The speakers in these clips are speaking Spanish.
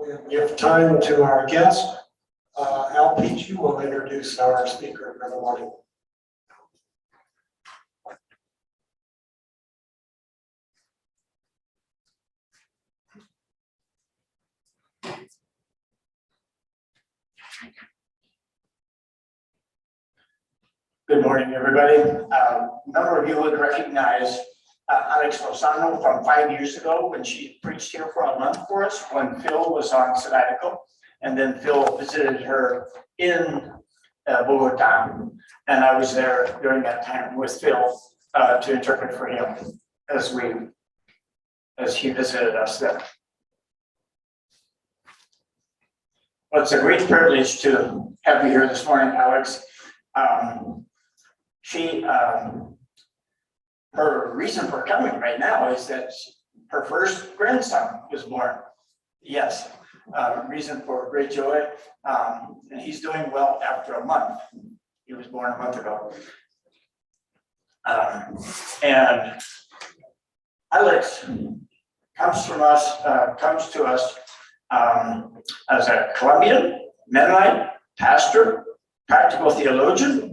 We give time to our guest. Al Peachy will introduce our speaker for the morning. Good morning, everybody. A number of you would recognize Alex Lozano from 5 years ago when she preached here for a month for us when Phil was on sabbatical. And then Phil visited her in Bogota. And I was there during that time with Phil to interpret for him as he visited us there. Well, it's a great privilege to have you here this morning, Alex. Her reason for coming right now is that her first grandson was born. Yes, reason for great joy. And he's doing well after a month. He was born a month ago. And Alex comes to us as a Colombian Mennonite pastor, practical theologian,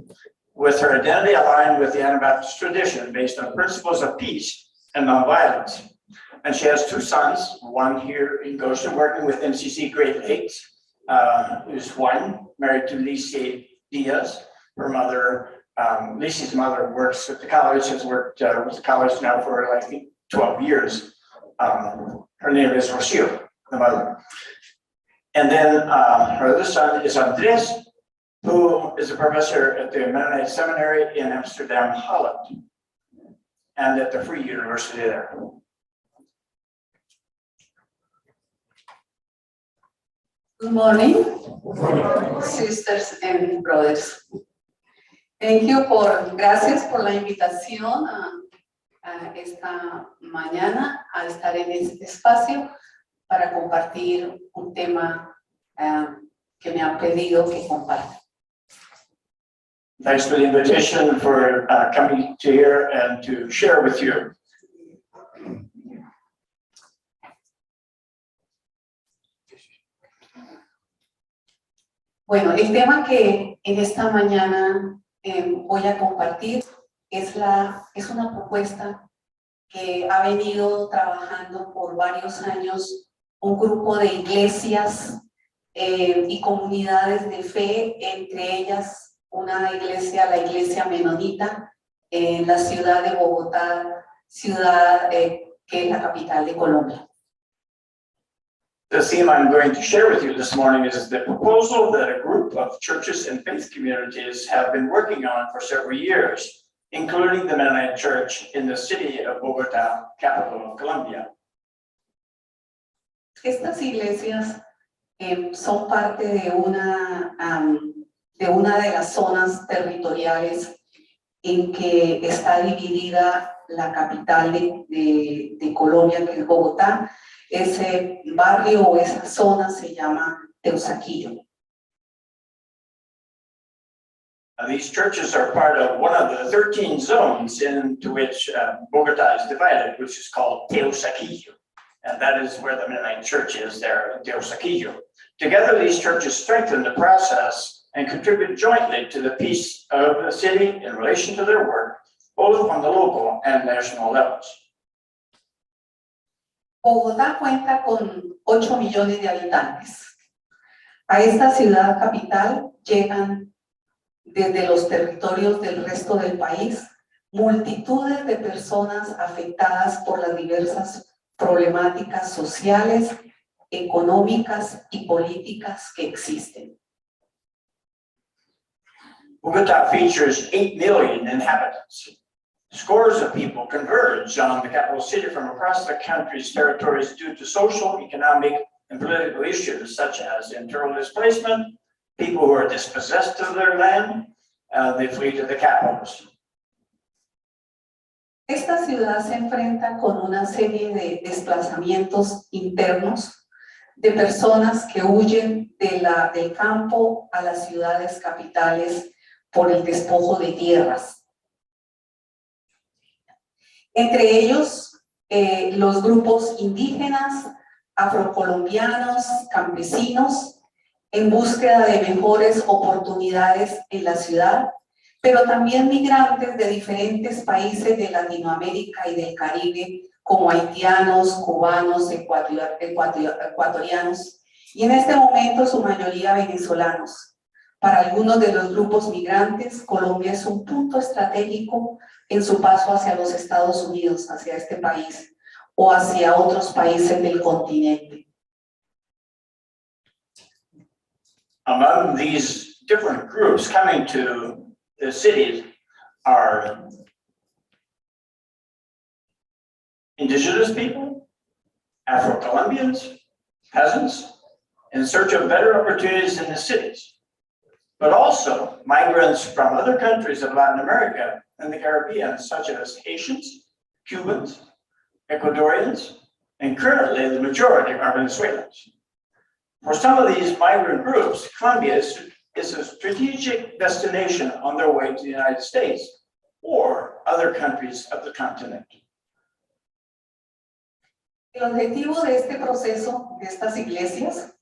with her identity aligned with the Anabaptist tradition based on principles of peace and nonviolence. And she has two sons, one here in Goshen working with MCC Great Lakes, who's Juan, married to Lice Diaz. Her mother, Lice's mother works at the college, has worked with the college now for I think 12 years. Her name is Rocio, the mother. And then her other son is Andres, who is a professor at the Mennonite Seminary in Amsterdam, Holland, and at the Free University there. Good morning, sisters and brothers. Gracias por la invitación a esta mañana a estar en este espacio para compartir un tema que me han pedido que comparta. Thanks for the invitation, for coming to here and to share with you. Bueno, el tema que en esta mañana voy a compartir es una propuesta que ha venido trabajando por varios años un grupo de iglesias y comunidades de fe, entre ellas una iglesia, la iglesia menonita, en la ciudad de Bogotá, ciudad que es la capital de Colombia. The theme I'm going to share with you this morning is the proposal that a group of churches and faith communities have been working on for several years, including the Mennonite Church in the city of Bogotá, capital of Colombia. Estas iglesias son parte de una de las zonas territoriales en que está dividida la capital de Colombia, que es Bogotá. Ese barrio o esa zona se llama Teusaquillo. These churches are part of one of the 13 zones into which Bogotá is divided, which is called Teusaquillo. And that is where the Mennonite Church is there in Teusaquillo. Together, these churches strengthen the process and contribute jointly to the peace of the city in relation to their work, both on the local and national levels. Bogotá cuenta con 8 millones de habitantes. A esta ciudad capital llegan desde los territorios del resto del país multitudes de personas afectadas por las diversas problemáticas sociales, económicas y políticas que existen. Bogotá features 8 million inhabitants. Scores of people converge on the capital city from across the country's territories due to social, economic, and political issues such as internal displacement, people who are dispossessed of their land, they flee to the capitals. Esta ciudad se enfrenta con una serie de desplazamientos internos de personas que huyen del campo a las ciudades capitales por el despojo de tierras. Entre ellos, los grupos indígenas, afrocolombianos, campesinos en búsqueda de mejores oportunidades en la ciudad, pero también migrantes de diferentes países de Latinoamérica y del Caribe, como haitianos, cubanos, ecuatorianos, y en este momento su mayoría venezolanos. Para algunos de los grupos migrantes, Colombia es un punto estratégico en su paso hacia los Estados Unidos, hacia este país, o hacia otros países del continente. Among these different groups coming to the cities are indigenous people, Afro-Colombians, peasants, in search of better opportunities in the cities, but also migrants from other countries of Latin America and the Caribbean, such as Haitians, Cubans, Ecuadorians, and currently the majority are Venezuelans. For some of these migrant groups, Colombia is a strategic destination on their way to the United States or other countries of the continent. El objetivo de este proceso, de estas iglesias,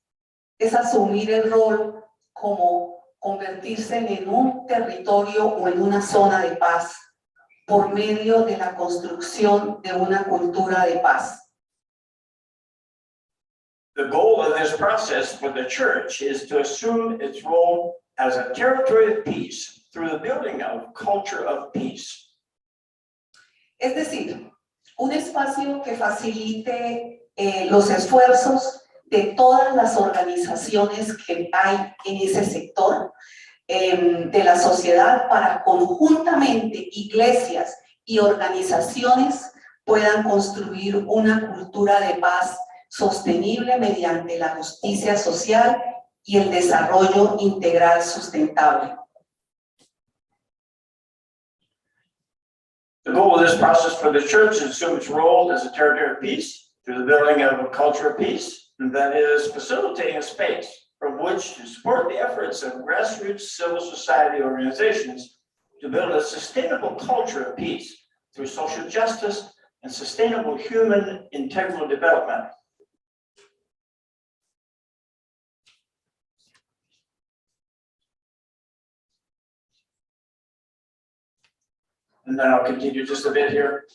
es asumir el rol como convertirse en un territorio o en una zona de paz por medio de la construcción de una cultura de paz. The goal of this process for the church is to assume its role as a territory of peace through the building of culture of peace. Es decir, un espacio que facilite los esfuerzos de todas las organizaciones que hay en ese sector de la sociedad para conjuntamente iglesias y organizaciones puedan construir una cultura de paz sostenible mediante la justicia social y el desarrollo integral sustentable. The goal of this process for the church is to assume its role as a territory of peace through the building of a culture of peace, and that is facilitating a space from which to support the efforts of grassroots civil society organizations to build a sustainable culture of peace through social justice and sustainable human integral development. And then I'll continue just a bit here.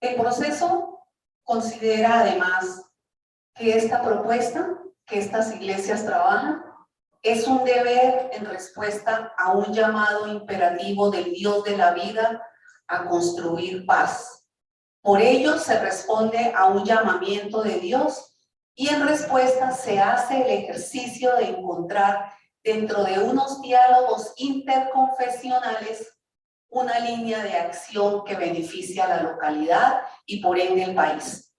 El proceso considera además que esta propuesta que estas iglesias trabajan es un deber en respuesta a un llamado imperativo del Dios de la vida a construir paz. Por ello se responde a un llamamiento de Dios y en respuesta se hace el ejercicio de encontrar dentro de unos diálogos interconfesionales una línea de acción que beneficie a la localidad y por ende el país.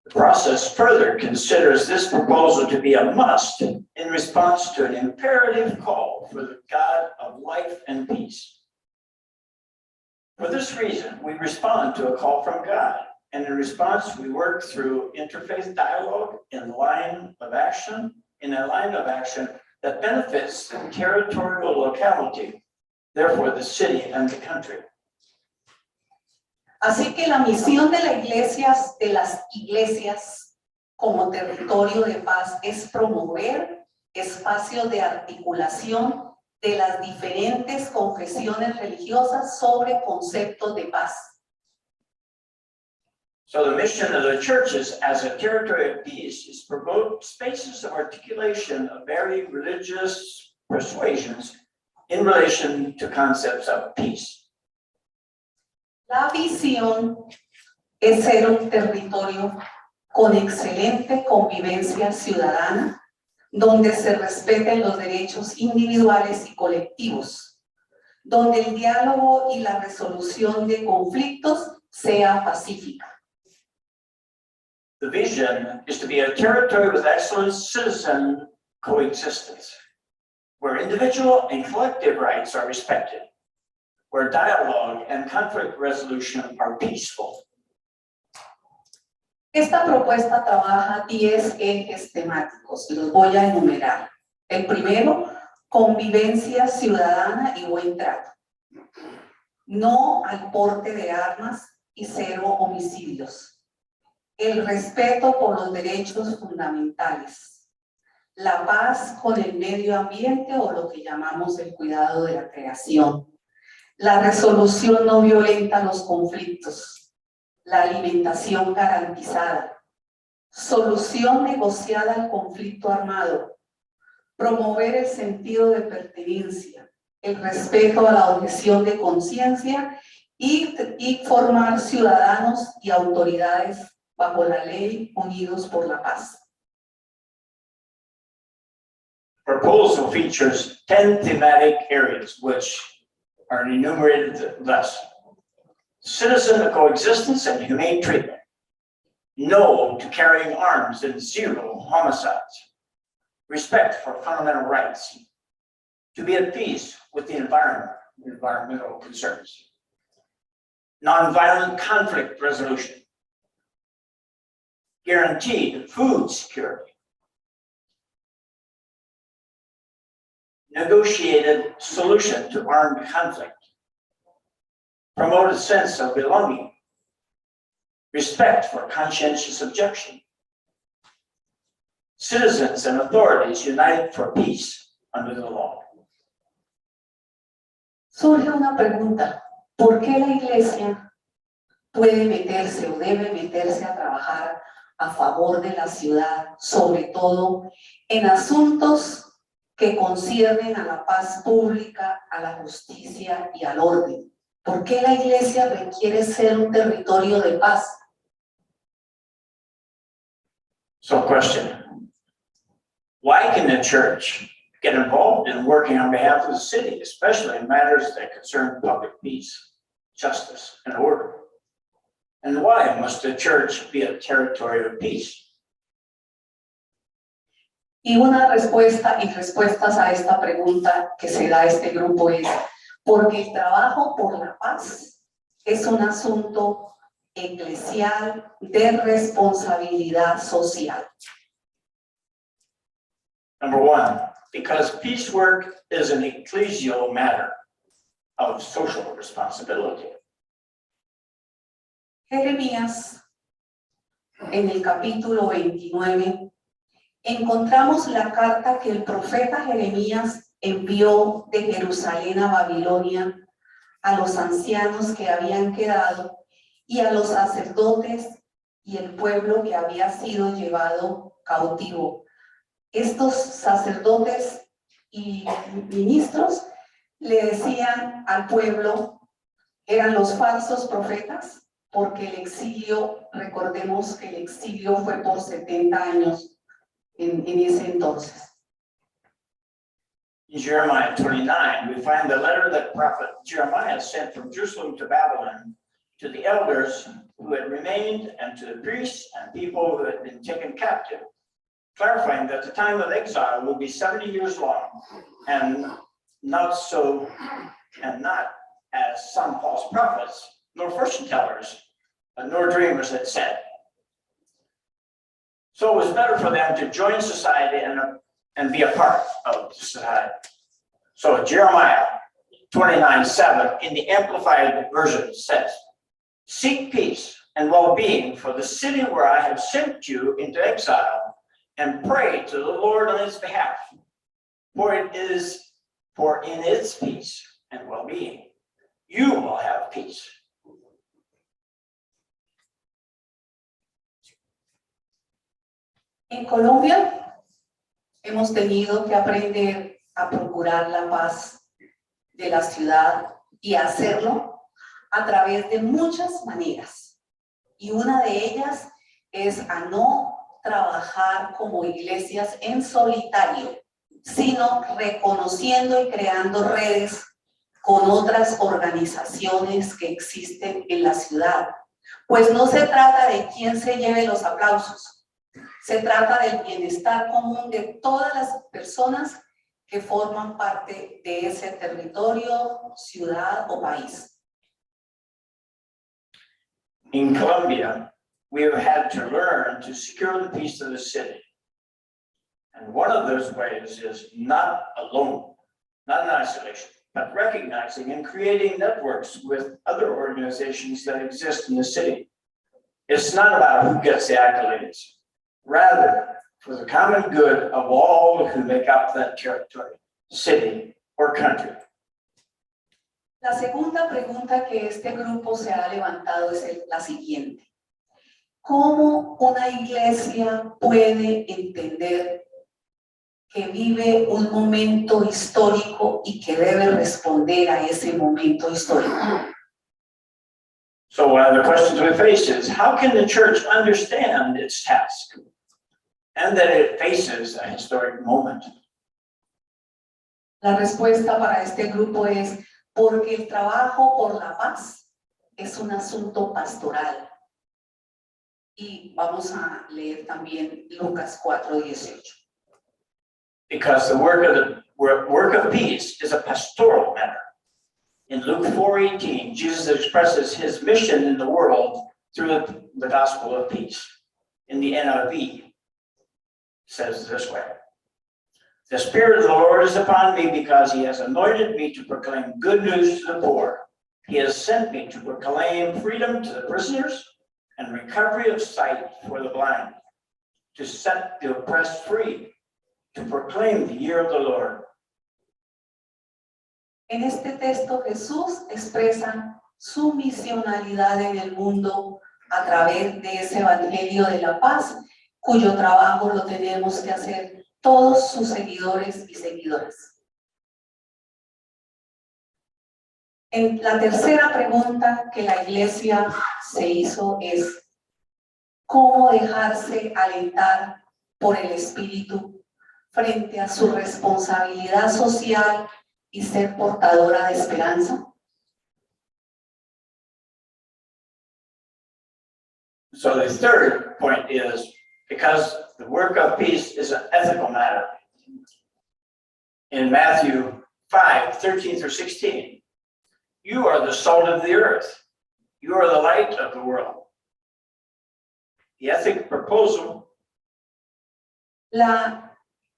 The process further considers this proposal to be a must in response to an imperative call for the God of life and peace. For this reason, we respond to a call from God, and in response, we work through interfaith dialogue in a line of action that benefits the territorial locality, therefore the city and the country. Así que la misión de las iglesias como territorio de paz es promover espacios de articulación de las diferentes confesiones religiosas sobre conceptos de paz. So the mission of the churches as a territory of peace is to promote spaces of articulation of varying religious persuasions in relation to concepts of peace. La visión es ser un territorio con excelente convivencia ciudadana, donde se respeten los derechos individuales y colectivos, donde el diálogo y la resolución de conflictos sea pacífica. The vision is to be a territory with excellent citizen coexistence, where individual and collective rights are respected, where dialogue and conflict resolution are peaceful. Esta propuesta trabaja 10 ejes temáticos, los voy a enumerar. El primero, convivencia ciudadana y buen trato. no al porte de armas y 0 homicidios. El respeto por los derechos fundamentales. La paz con el medio ambiente o lo que llamamos el cuidado de la creación. La resolución no violenta a los conflictos. La alimentación garantizada. Solución negociada al conflicto armado. Promover el sentido de pertenencia. El respeto a la objeción de conciencia y formar ciudadanos y autoridades bajo la ley unidos por la paz. Proposal features 10 thematic areas, which are enumerated thus: citizen coexistence and humane treatment, no to carrying arms and 0 homicides, respect for fundamental rights, to be at peace with the environment, environmental concerns, nonviolent conflict resolution, guaranteed food security, negotiated solution to armed conflict, promote a sense of belonging, respect for conscientious objection, citizens and authorities united for peace under the law. Surge una pregunta: ¿por qué la iglesia puede meterse o debe meterse a trabajar a favor de la ciudad, sobre todo en asuntos que conciernen a la paz pública, a la justicia y al orden? ¿Por qué la iglesia requiere ser un territorio de paz? So question, why can the church get involved in working on behalf of the city, especially in matters that concern public peace, justice, and order? And why must the church be a territory of peace? Y una respuesta y respuestas a esta pregunta que se da a este grupo es porque el trabajo por la paz es un asunto eclesial de responsabilidad social. Number one, because peace work is an ecclesial matter of social responsibility. Jeremías, en el capítulo 29, encontramos la carta que el profeta Jeremías envió de Jerusalén a Babilonia a los ancianos que habían quedado y a los sacerdotes y el pueblo que había sido llevado cautivo. Estos sacerdotes y ministros le decían al pueblo, eran los falsos profetas, porque el exilio, recordemos que el exilio fue por 70 años en ese entonces. In Jeremiah 29, we find the letter that prophet Jeremiah sent from Jerusalem to Babylon to the elders who had remained and to the priests and people who had been taken captive, clarifying that the time of exile will be 70 years long and not as some false prophets nor fortune tellers nor dreamers had said. So it was better for them to join society and be a part of society. So Jeremiah 29:7 in the Amplified Version says, seek peace and well-being for the city where I have sent you into exile, and pray to the Lord on its behalf, for in its peace and well-being, you will have peace. En Colombia hemos tenido que aprender a procurar la paz de la ciudad y hacerlo a través de muchas maneras. Y una de ellas es a no trabajar como iglesias en solitario, sino reconociendo y creando redes con otras organizaciones que existen en la ciudad. Pues no se trata de quién se lleve los aplausos. Se trata del bienestar común de todas las personas que forman parte de ese territorio, ciudad o país. In Colombia, we have had to learn to secure the peace of the city. And one of those ways is not alone, not in isolation, but recognizing and creating networks with other organizations that exist in the city. It's not about who gets the accolades, rather for the common good of all who make up that territory, city, or country. La segunda pregunta que este grupo se ha levantado es la siguiente. ¿Cómo una iglesia puede entender que vive un momento histórico y que debe responder a ese momento histórico? So one of the questions we face is, how can the church understand its task and that it faces a historic moment? La respuesta para este grupo es porque el trabajo por la paz es un asunto pastoral. Y vamos a leer también Lucas 4:18. Because the work of peace is a pastoral matter. In Luke 4:18, Jesus expresses his mission in the world through the gospel of peace. In the NIV, it says this way: "The Spirit of the Lord is upon me because he has anointed me to proclaim good news to the poor. He has sent me to proclaim freedom to the prisoners and recovery of sight for the blind, to set the oppressed free, to proclaim the year of the Lord." En este texto Jesús expresa su misionalidad en el mundo a través de ese evangelio de la paz, cuyo trabajo lo tenemos que hacer todos sus seguidores y seguidoras. En la tercera pregunta que la iglesia se hizo es ¿cómo dejarse alentar por el Espíritu frente a su responsabilidad social y ser portadora de esperanza? So the third point is, because the work of peace is an ethical matter. In Matthew 5:13-16, you are the salt of the earth. You are the light of the world. The ethic proposal.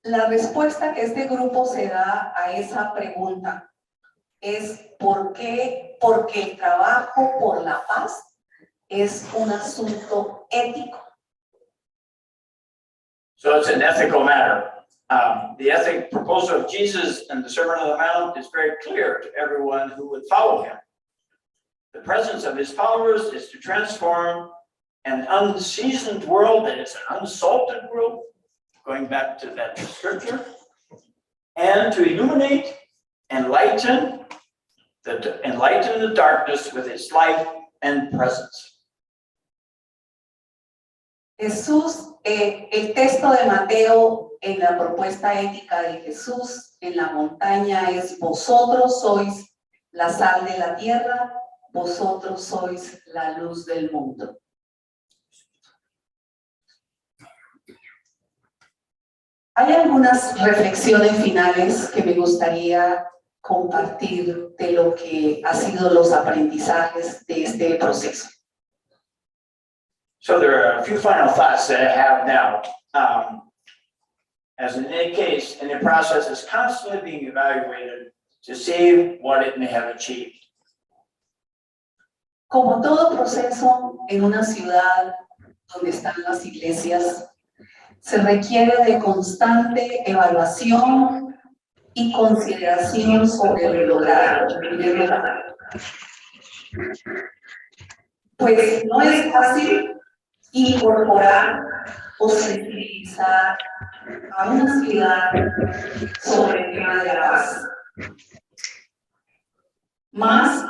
La respuesta que este grupo se da a esa pregunta es ¿por qué? Porque el trabajo por la paz es un asunto ético. So it's an ethical matter. The ethic proposal of Jesus in the Sermon on the Mount is very clear to everyone who would follow him. The presence of his followers is to transform an unseasoned world, and it's an unsalted world, going back to that scripture, and to illuminate, enlighten the darkness with his life and presence. Jesús, el texto de Mateo en la propuesta ética de Jesús en la montaña es: vosotros sois la sal de la tierra, vosotros sois la luz del mundo. Hay algunas reflexiones finales que me gustaría compartir de lo que han sido los aprendizajes de este proceso. So there are a few final thoughts that I have now. As in any case, and the process is constantly being evaluated to see what it may have achieved. Como todo proceso en una ciudad donde están las iglesias, se requiere de constante evaluación y consideración sobre lo logrado. Pues no es fácil incorporar o sensibilizar a una ciudad sobre el tema de la paz. Más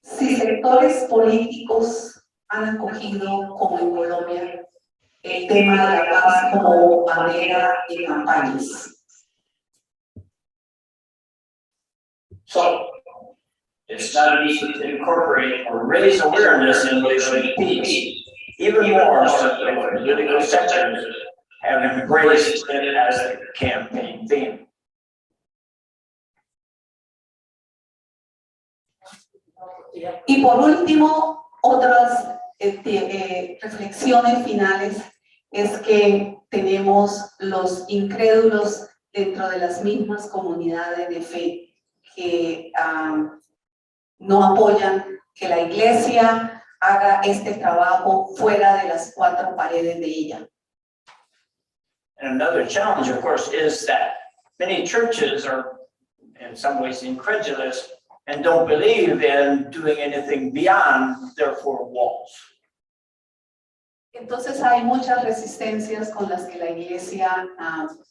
si sectores políticos han acogido, como en Colombia, el tema de la paz como bandera de campañas. So it's not easy to incorporate or raise awareness in relation to peace, even more so when political sectors have embraced it as a campaign theme. Y por último, otras reflexiones finales es que tenemos los incrédulos dentro de las mismas comunidades de fe que no apoyan que la iglesia haga este trabajo fuera de las cuatro paredes de ella. And another challenge, of course, is that many churches are in some ways incredulous and don't believe in doing anything beyond their four walls. Entonces hay muchas resistencias con las que la iglesia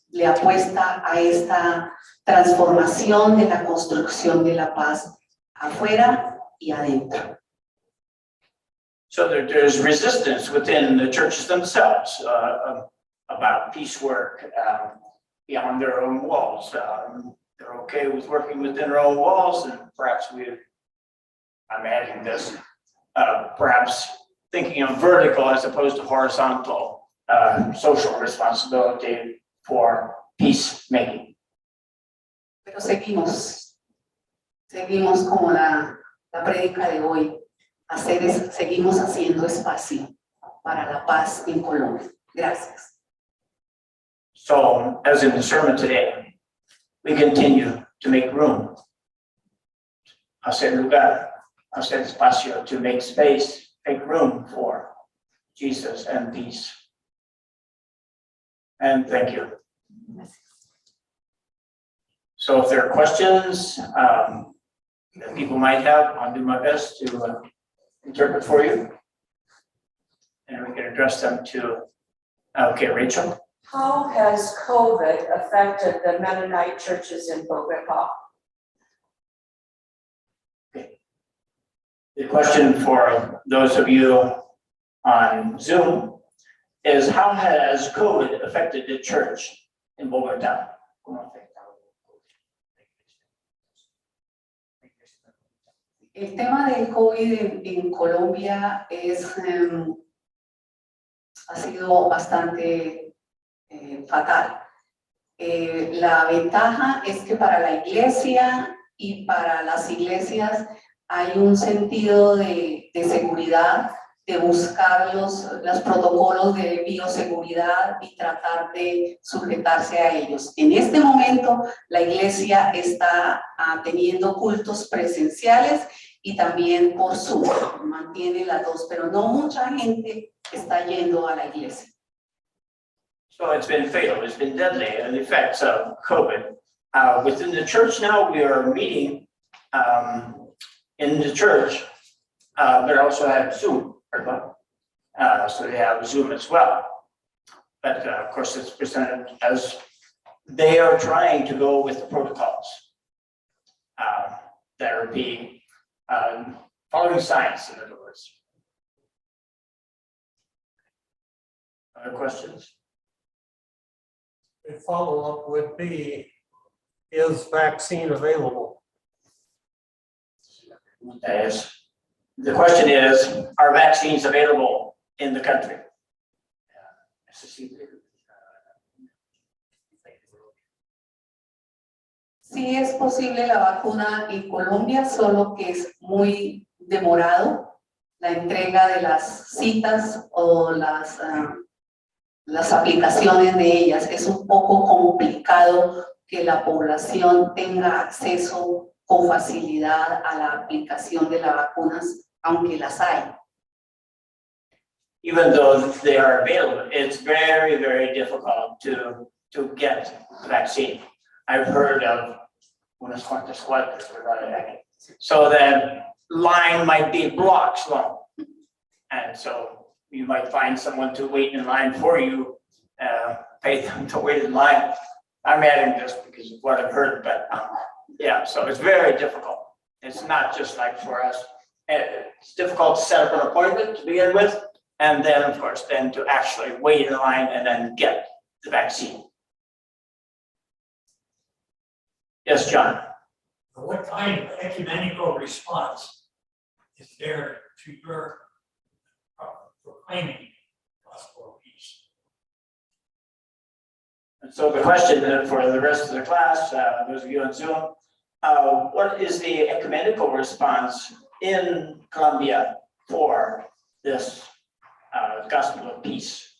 le apuesta a esta transformación de la construcción de la paz afuera y adentro. So there's resistance within the churches themselves about peace work beyond their own walls. They're okay with working within their own walls, and perhaps I'm adding this, perhaps thinking of vertical as opposed to horizontal social responsibility for peacemaking. Pero seguimos como la prédica de hoy, seguimos haciendo espacio para la paz en Colombia. Gracias. So, as in the sermon today, we continue to make room, hacer lugar, hacer espacio, to make space, make room for Jesus and peace. And thank you. So if there are questions that people might have, I'll do my best to interpret for you. And we can address them to, okay, Rachel. How has COVID affected the Mennonite churches in Bogota? The question for those of you on Zoom is, how has COVID affected the church in Bogota? El tema del COVID en Colombia ha sido bastante fatal. La ventaja es que para la iglesia y para las iglesias hay un sentido de seguridad, de buscar los protocolos de bioseguridad y tratar de sujetarse a ellos. En este momento, la iglesia está teniendo cultos presenciales y también por Zoom, mantiene las dos, pero no mucha gente está yendo a la iglesia. So it's been fatal, it's been deadly, and the effects of COVID. Within the church now, we are meeting in the church, but also have Zoom. So they have Zoom as well. But of course, it's presented as they are trying to go with the protocols that are being following science, in other words. Other questions? A follow-up would be, is vaccine available? The question is, are vaccines available in the country? Sí es posible la vacuna en Colombia, solo que es muy demorado la entrega de las citas o las aplicaciones de ellas. Es un poco complicado que la población tenga acceso con facilidad a la aplicación de las vacunas, aunque las hay. Even though they are available, it's very, very difficult to get the vaccine. I've heard of unas cuantas cuadras, so that line might be blocks long. And so you might find someone to wait in line for you, pay them to wait in line. I'm adding this because of what I've heard, but yeah, so it's very difficult. It's not just like for us. It's difficult to set up an appointment to begin with, and then of course, then to actually wait in line and then get the vaccine. Yes, John. What kind of ecumenical response is there to your proclaiming gospel of peace? And so the question then for the rest of the class, those of you on Zoom, what is the ecumenical response in Colombia for this gospel of peace?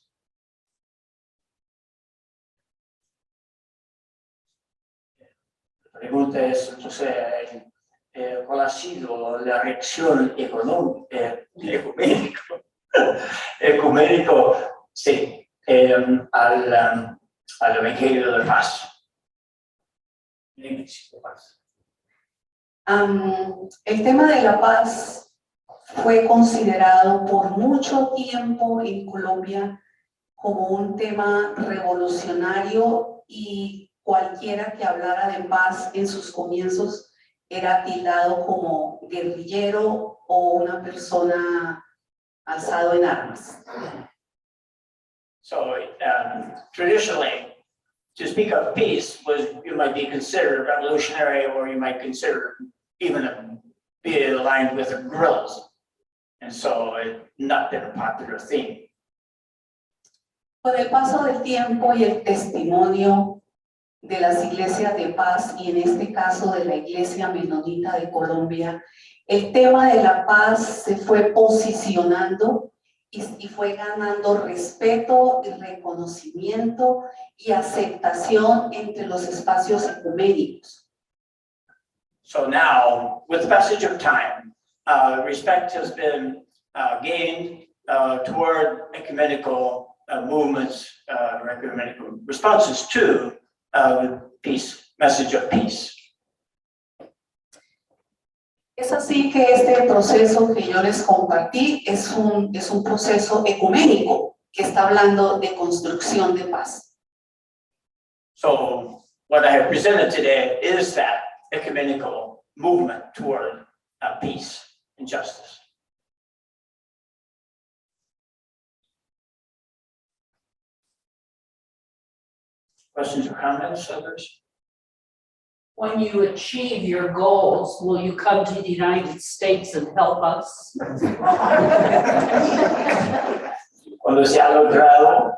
La pregunta es, entonces, ¿cuál ha sido la reacción ecuménico, sí, al Evangelio de paz? El tema de la paz fue considerado por mucho tiempo en Colombia como un tema revolucionario y cualquiera que hablara de paz en sus comienzos era tildado como guerrillero o una persona alzado en armas. So traditionally, to speak of peace was, you might be considered revolutionary, or you might consider even be aligned with the guerrillas. And so it's not been a popular theme. Con el paso del tiempo y el testimonio de las iglesias de paz, y en este caso de la Iglesia Menonita de Colombia, el tema de la paz se fue posicionando y fue ganando respeto y reconocimiento y aceptación entre los espacios ecuménicos. So now, with the passage of time, respect has been gained toward ecumenical movements, ecumenical responses to peace, message of peace. Es así que este proceso que yo les compartí es un proceso ecuménico que está hablando de construcción de paz. So what I have presented today is that ecumenical movement toward peace and justice. Questions or comments, others? When you achieve your goals, will you come to the United States and help us? Cuando se ha logrado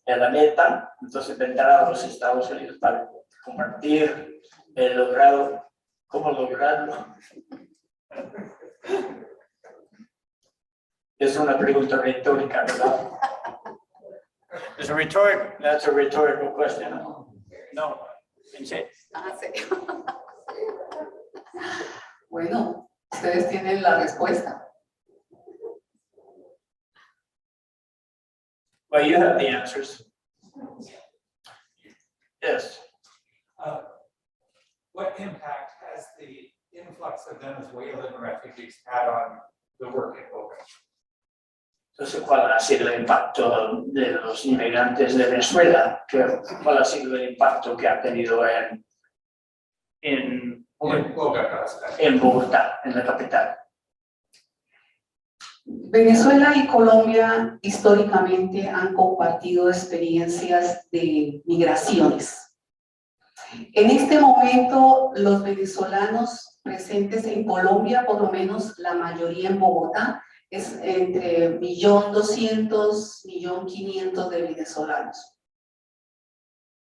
la meta, entonces vendrá a los Estados Unidos para compartir el logrado. ¿Cómo lograrlo? Es una pregunta retórica, ¿verdad? It's a rhetoric, that's a rhetorical question. No. Bueno, ustedes tienen la respuesta. Well, you have the answers. Yes. What impact has the influx of Venezuelan refugees had on the work in Boca? Entonces, ¿cuál ha sido el impacto de los inmigrantes de Venezuela? ¿Cuál ha sido el impacto que ha tenido en Bogotá, en la capital? Venezuela y Colombia históricamente han compartido experiencias de migraciones. En este momento, los venezolanos presentes en Colombia, por lo menos la mayoría en Bogotá, es entre 1.200.000, 1.500.000 de venezolanos.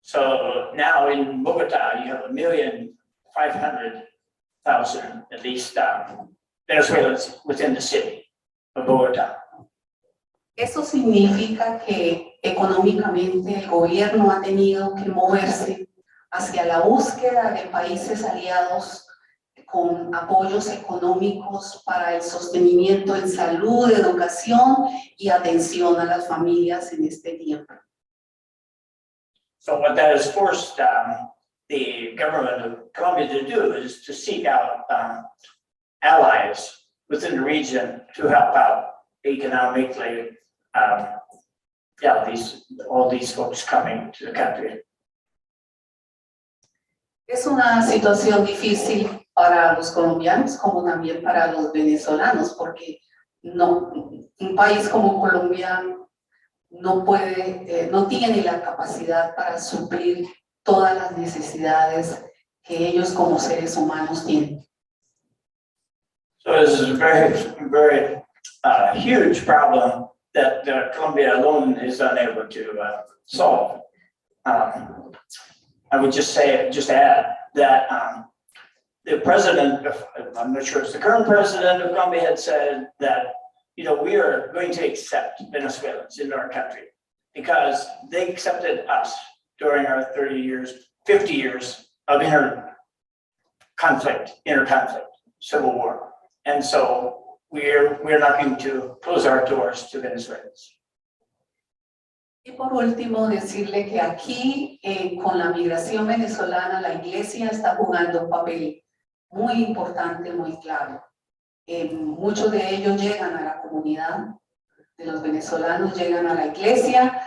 So now in Bogotá, you have 1,500,000 at least Venezuelans within the city of Bogotá. Eso significa que económicamente el gobierno ha tenido que moverse hacia la búsqueda de países aliados con apoyos económicos para el sostenimiento en salud, educación y atención a las familias en este tiempo. So what that has forced the government of Colombia to do is to seek out allies within the region to help out economically. All these folks coming to the country. Es una situación difícil para los colombianos como también para los venezolanos, porque un país como Colombia no tiene la capacidad para suplir todas las necesidades que ellos como seres humanos tienen. So this is a very, very huge problem that Colombia alone is unable to solve. I would just add that the president, I'm not sure it's the current president of Colombia, had said that, we are going to accept Venezuelans into our country because they accepted us during our 30 years, 50 years of inner conflict, civil war. And so we're not going to close our doors to Venezuelans. Y por último, decirle que aquí, con la migración venezolana, la iglesia está jugando un papel muy importante, muy claro. Muchos de ellos llegan a la comunidad, de los venezolanos llegan a la iglesia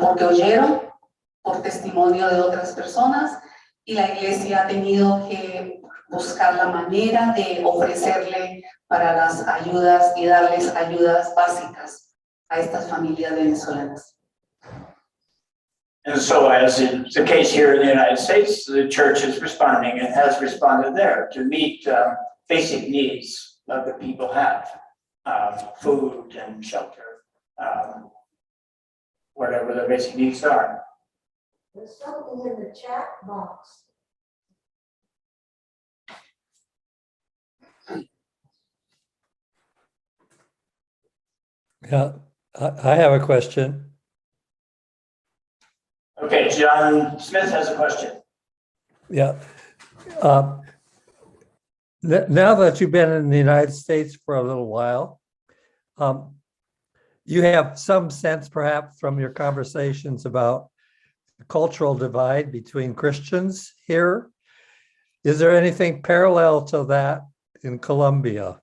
porque oyeron por testimonio de otras personas, y la iglesia ha tenido que buscar la manera de ofrecerle para las ayudas y darles ayudas básicas a estas familias venezolanas. And so, as is the case here in the United States, the church is responding and has responded there to meet basic needs that the people have, food and shelter, whatever the basic needs are. There's something in the chat box. Yeah, I have a question. Okay, John Smith has a question. Yeah. Now that you've been in the United States for a little while, you have some sense perhaps from your conversations about the cultural divide between Christians here. Is there anything parallel to that in Colombia?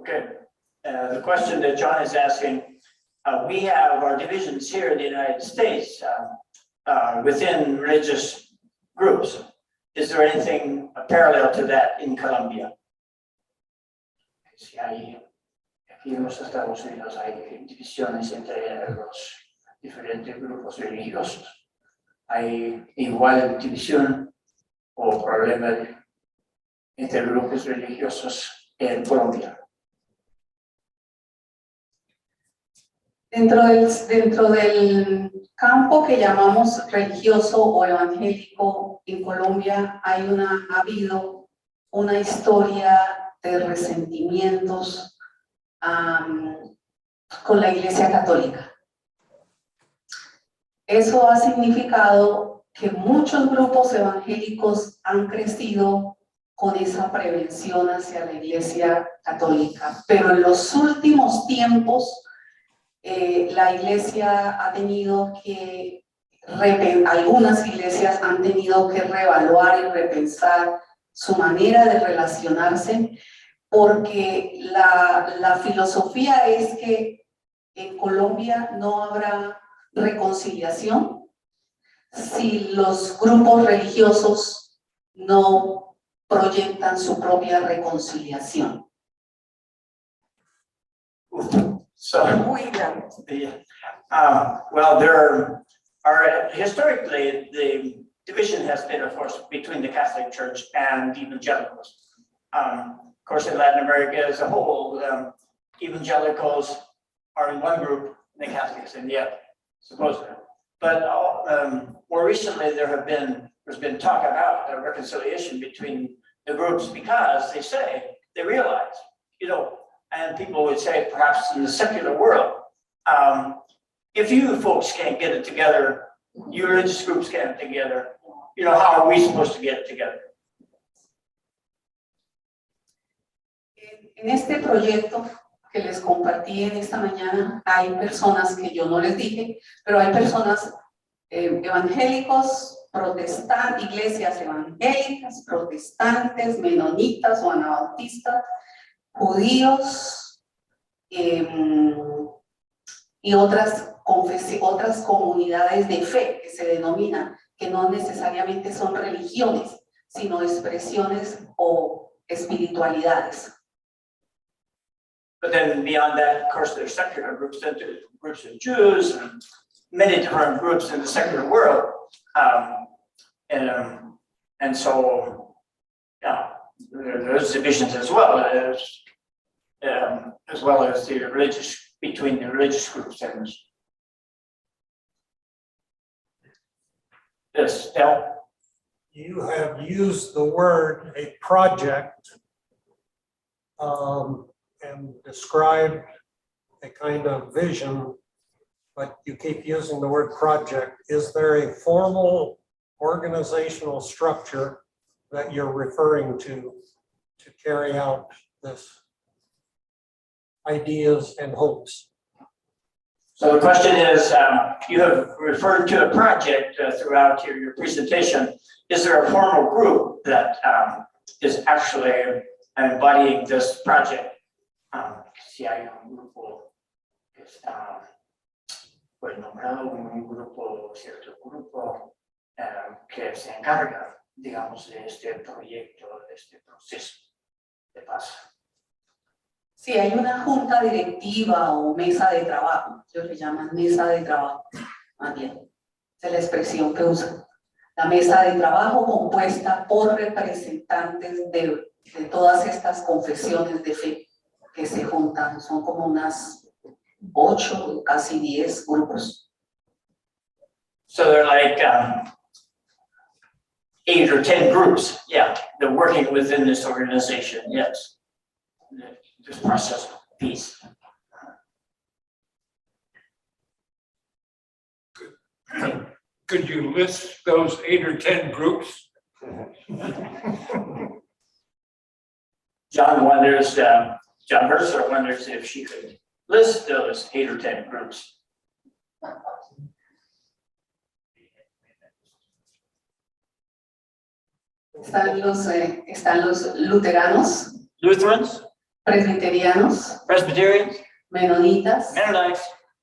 Okay, the question that John is asking, we have our divisions here in the United States within religious groups. Is there anything parallel to that in Colombia? Si hay, aquí en los Estados Unidos hay divisiones entre los diferentes grupos religiosos. ¿Hay igual división o problema entre grupos religiosos en Colombia? Dentro del campo que llamamos religioso o evangélico en Colombia ha habido una historia de resentimientos con la Iglesia Católica. Eso ha significado que muchos grupos evangélicos han crecido con esa prevención hacia la Iglesia Católica, pero en los últimos tiempos la iglesia ha tenido que, algunas iglesias han tenido que reevaluar y repensar su manera de relacionarse, porque la filosofía es que en Colombia no habrá reconciliación si los grupos religiosos no proyectan su propia reconciliación. So, well, there are historically the division has been, of course, between the Catholic Church and evangelicals. Of course, in Latin America as a whole, evangelicals are in one group, and the Catholics in the other, supposedly. But more recently, there's been talk about a reconciliation between the groups because they realize, and people would say perhaps in the secular world, if you folks can't get it together, you religious groups can't get it together, how are we supposed to get it together? En este proyecto que les compartí en esta mañana, hay personas que yo no les dije, pero hay personas evangélicos, protestantes, iglesias evangélicas, protestantes, menonitas o anabautistas, judíos y otras comunidades de fe que se denominan, que no necesariamente son religiones, sino expresiones o espiritualidades. But then beyond that, of course, there's secular groups, groups of Jews and many different groups in the secular world. And so, there's divisions as well as the between the religious groups. And yes, Del? You have used the word a project and described a kind of vision but you keep using the word project. Is there a formal organizational structure that you're referring to carry out this ideas and hopes? So the question is, you have referred to a project throughout your presentation. Is there a formal group that is actually embodying this project? Si hay un grupo que está pues nombrado un grupo, cierto grupo que se encarga, digamos, de este proyecto, de este proceso de paz. Si hay una junta directiva o mesa de trabajo, ellos le llaman mesa de trabajo, más bien, esa es la expresión que usan. La mesa de trabajo compuesta por representantes de todas estas confesiones de fe que se juntan, son como unas 8, casi 10 grupos. So they're like 8 or 10 groups, yeah, they're working within this organization, yes. This process of peace. Could you list those 8 or 10 groups? John wonders, John Mercer wonders if she could list those 8 or 10 groups. Están los luteranos, Lutherans, presbiterianos, Presbyterians, menonitas, Mennonites,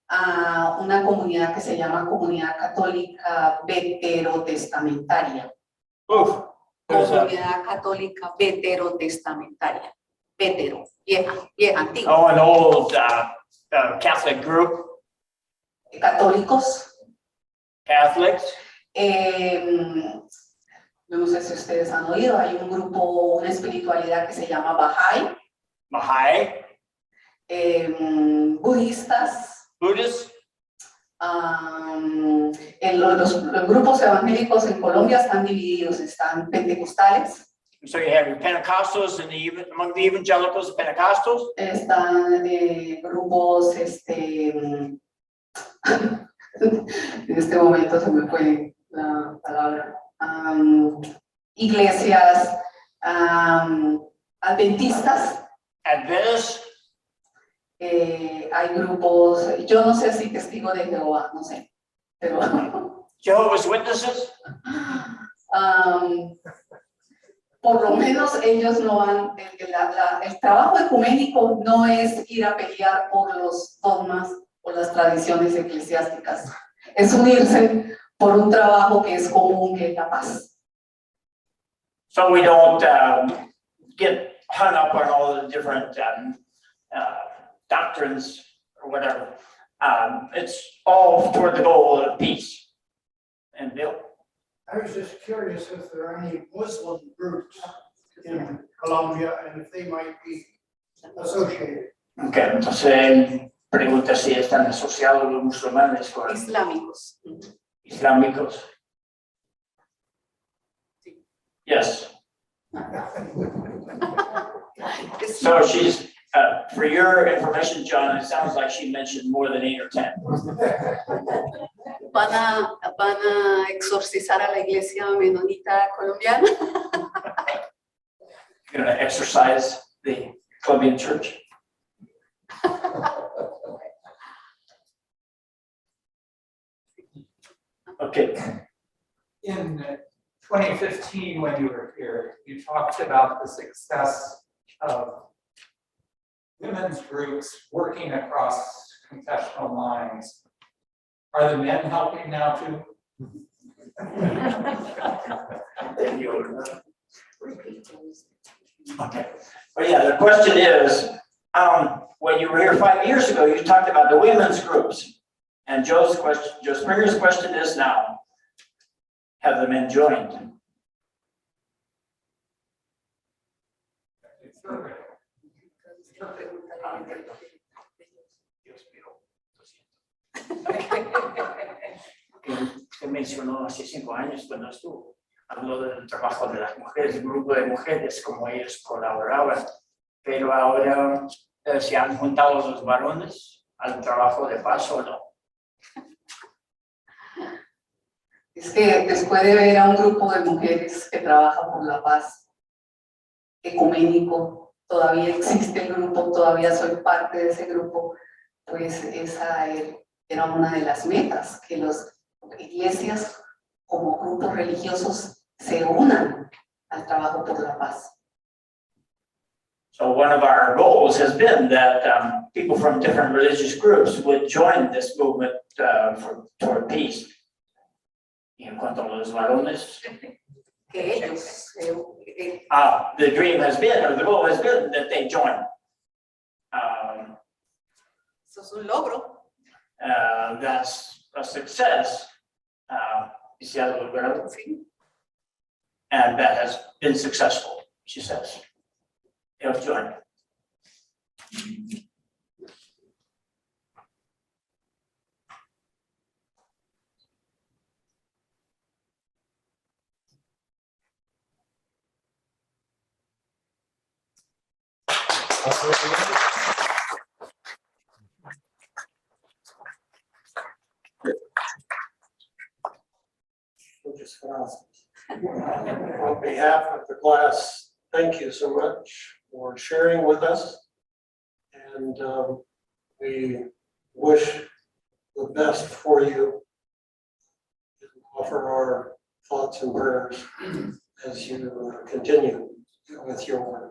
a una comunidad que se llama Comunidad Católica Veterotestamentaria. oof, there's a, Comunidad Católica Veterotestamentaria. Vetero, vieja, antigua. oh, an old Catholic group, Católicos. Catholics. No sé si ustedes han oído, hay un grupo, una espiritualidad que se llama Bahá'í, Baha'i, budistas, Buddhists, los grupos evangélicos en Colombia están divididos, están pentecostales, so you have your Pentecostals and among the evangelicals, Pentecostals, están grupos, en este momento se me fue la palabra, iglesias adventistas. Adventists, Hay grupos, yo no sé si testigo de Jehová, no sé, pero Jehovah's Witnesses. por lo menos ellos no van, el trabajo ecuménico no es ir a pelear por los dogmas o las tradiciones eclesiásticas, es unirse por un trabajo que es común, que es la paz. So we don't get hung up on all the different doctrines or whatever. It's all toward the goal of peace. And Bill? I was just curious if there are any Muslim groups in Colombia and if they might be associated. Okay, entonces pregunta si están asociados los musulmanes con Islámicos. islámicos. Yes. So she's, for your information, John, it sounds like she mentioned more than 8 or 10. Van a exorcizar a la iglesia menonita colombiana. You're gonna exercise the Colombian church. Okay. In 2015, when you were here, you talked about the success of women's groups working across confessional lines. Are the men helping now too? Okay. But yeah, the question is, when you were here 5 years ago, you talked about the women's groups. And Joe Springer's question is now, have the men joined? Usted mencionó hace 5 años cuando estuvo, habló del trabajo de las mujeres, el grupo de mujeres, como ellos colaboraban, pero ahora se han juntado los varones al trabajo de paz o no. es que después de ver a un grupo de mujeres que trabaja por la paz ecuménico, todavía existe el grupo, todavía soy parte de ese grupo, pues esa era una de las metas, que las iglesias como grupos religiosos se unan al trabajo por la paz. So one of our goals has been that people from different religious groups would join this movement toward peace. Y en cuanto a los varones, Que ellos, the dream has been, or the goal has been that they join. eso es un logro. That's a success. Y se ha logrado. And that has been successful, she says. They'll join. On behalf of the class, thank you so much for sharing with us. And we wish the best for you. And offer our thoughts and prayers as you continue with your work.